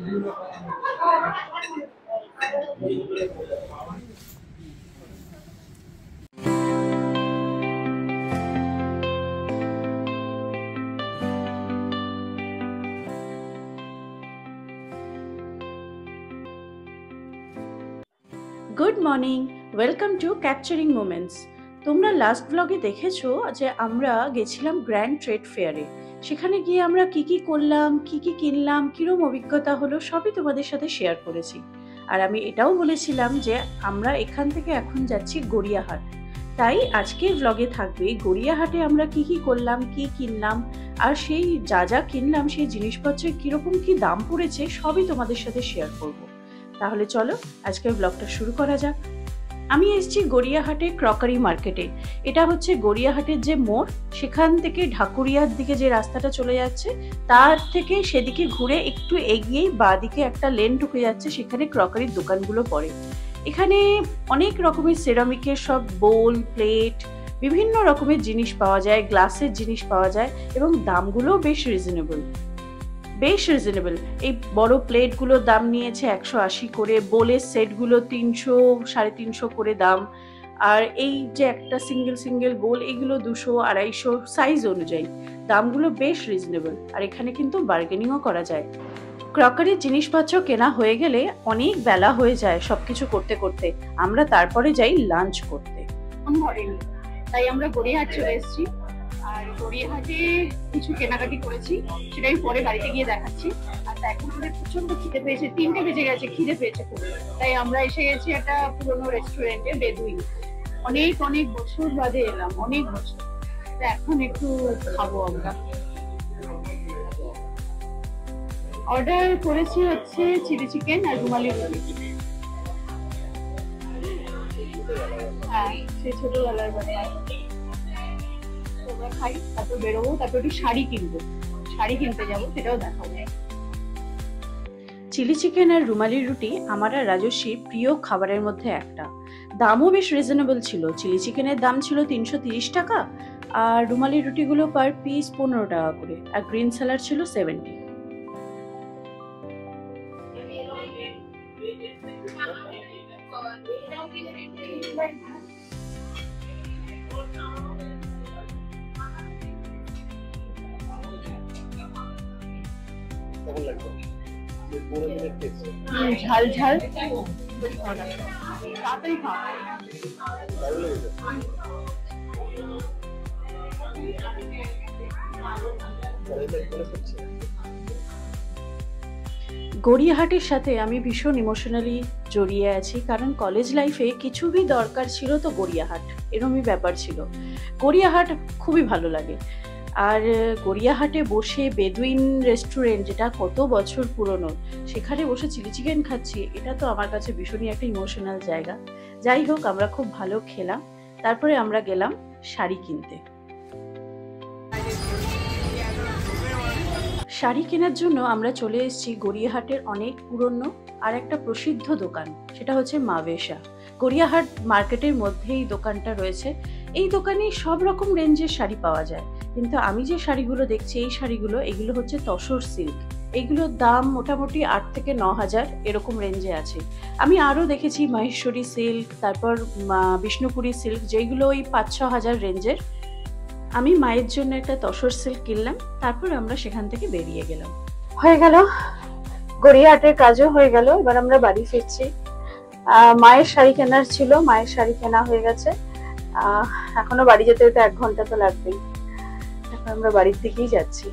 Good morning, welcome to capturing moments. তোমরা last ব্লগে দেখেছো যে আমরা গেছিলাম গ্র্যান্ড ট্রেড ফেয়ারে। সেখানে গিয়ে আমরা কি কি করলাম, কি কি কিনলাম, কিরম অভিজ্ঞতা হলো সবই তোমাদের সাথে শেয়ার করেছি। আর আমি এটাও বলেছিলাম যে আমরা এখান থেকে এখন যাচ্ছি গড়িয়াহাট। তাই আজকের ব্লগে থাকবে গড়িয়াহাটে আমরা কি কি করলাম, কি কিনলাম, আর সেই যা যা কিনলাম সেই জিনিসপত্রের কিরকম কি দাম পড়েছে সবই তোমাদের সাথে শেয়ার করব। তাহলে চলো আজকের ব্লগটা শুরু করা যাক। আমি এসেছি গড়িয়াহাটের ক্রকারি মার্কেটে। এটা হচ্ছে গড়িয়াহাটের যে মোড়, সেখান থেকে ঢাকুরিয়ার দিকে যে রাস্তাটা চলে যাচ্ছে তার থেকে সেদিকে ঘুরে একটু এগিয়েই বাঁদিকে একটা লেন ঢুকে যাচ্ছে, সেখানে ক্রকারির দোকানগুলো পড়ে। এখানে অনেক রকমের সেরামিকের সব বোল, প্লেট, বিভিন্ন রকমের জিনিস পাওয়া যায়, গ্লাসের জিনিস পাওয়া যায় এবং দামগুলোও বেশ রিজনেবল। এই বড় প্লেটগুলোর দাম নিয়েছে 180 করে, বোলের সেটগুলো 300 350 করে দাম। আর এই যে একটা সিঙ্গেল বোল, এগুলো 200 250 সাইজ অনুযায়ী দামগুলো বেশ রিজনেবল। আর এখানে কিন্তু বার্গেনিংও করা যায়। ক্রকারির জিনিসপত্র কেনা হয়ে গেলে অনেক বেলা হয়ে যায় সবকিছু করতে করতে। আমরা তারপরে যাই লাঞ্চ করতে। তাই আমরা গড়িয়াহাট চলে এসেছি। আর গড়িয়াহাটে কিছু কেনাকাটি করেছি, সেটা আমি পরে বাড়িতে গিয়ে দেখাচ্ছি। আর এখন আমাদের প্রচন্ড খিদে পেয়েছে, 3টে বেজে গেছে, খিদে পেয়েছে খুব। তাই আমরা এসে গেছি একটা পুরোনো রেস্টুরেন্টে, বেদুইন। অনেক বছর বাদে এলাম, অনেক বছর। এখন একটু খাবো আমরা। অর্ডার করেছি হচ্ছে চিলি চিকেন আর রুমালি রুটি। হ্যাঁ, সেই ছোটবেলার বানায় খাই, তারপর বেরোবো, তারপর একটু শাড়ি কিনবো, শাড়ি কিনতে যাবো, সেটাও দেখাবো। চিলি চিকেন আর রুমালি রুটি আমার আর রাজস্বীর প্রিয় খাবারের মধ্যে একটা। দামও বেশ রিজনেবল ছিল। চিলি চিকেনের দাম ছিল 330 টাকা, আর রুমালি রুটিগুলো পার পিস 15 টাকা করে, আর গ্রিন স্যালাড ছিল 70। ঝাল ঝাল, তাড়াতাড়ি খাওয়া। গড়িয়াহাটের সাথে আমি ভীষণ ইমোশনালি জড়িয়ে আছি, কারণ কলেজ লাইফে কিছুই দরকার ছিল তো গড়িয়াহাট, এরকমই ব্যাপার ছিল। গড়িয়াহাট খুবই ভালো লাগে। আর গড়িয়াহাটে বসে বেদুইন রেস্টুরেন্ট, যেটা কত বছর পুরনো, সেখানে বসে চিলি চিকেন খাচ্ছি, এটা তো আমার কাছে ভীষণই একটা ইমোশনাল জায়গা। যাই হোক, আমরা খুব ভালো খেলাম। তারপরে আমরা গেলাম শাড়ি কিনতে। শাড়ি কেনার জন্য আমরা চলে এসেছি গড়িয়াহাটের অনেক পুরনো আর একটা প্রসিদ্ধ দোকান, সেটা হচ্ছে মাভেশা। গড়িয়াহাট মার্কেটের মধ্যেই দোকানটা রয়েছে। এই দোকানে সব রকম রেঞ্জের শাড়ি পাওয়া যায়, কিন্তু আমি যে শাড়িগুলো দেখছি এই শাড়িগুলো, এগুলো হচ্ছে তসর সিল্ক। এইগুলোর দাম মোটামুটি 8 থেকে 9 হাজার এরকম রেঞ্জে আছে। আমি আরও দেখেছি মহেশ্বরী সিল্ক, তারপর বিষ্ণুপুরী সিল্ক, যেগুলো ওই 5-6 হাজার রেঞ্জের। আমি মায়ের জন্য একটা তসর সিল্ক কিনলাম, তারপর আমরা সেখান থেকে বেরিয়ে গেলাম। হয়ে গেল গড়িয়াহাটের কাজও হয়ে গেল, এবার আমরা বাড়ি ফিরছি। মায়ের শাড়ি কেনার ছিল, মায়ের শাড়ি কেনা হয়ে গেছে। এখনো বাড়ি যেতে 1 ঘন্টা তো লাগবেই। এখন আমরা বাড়ির দিকেই যাচ্ছি।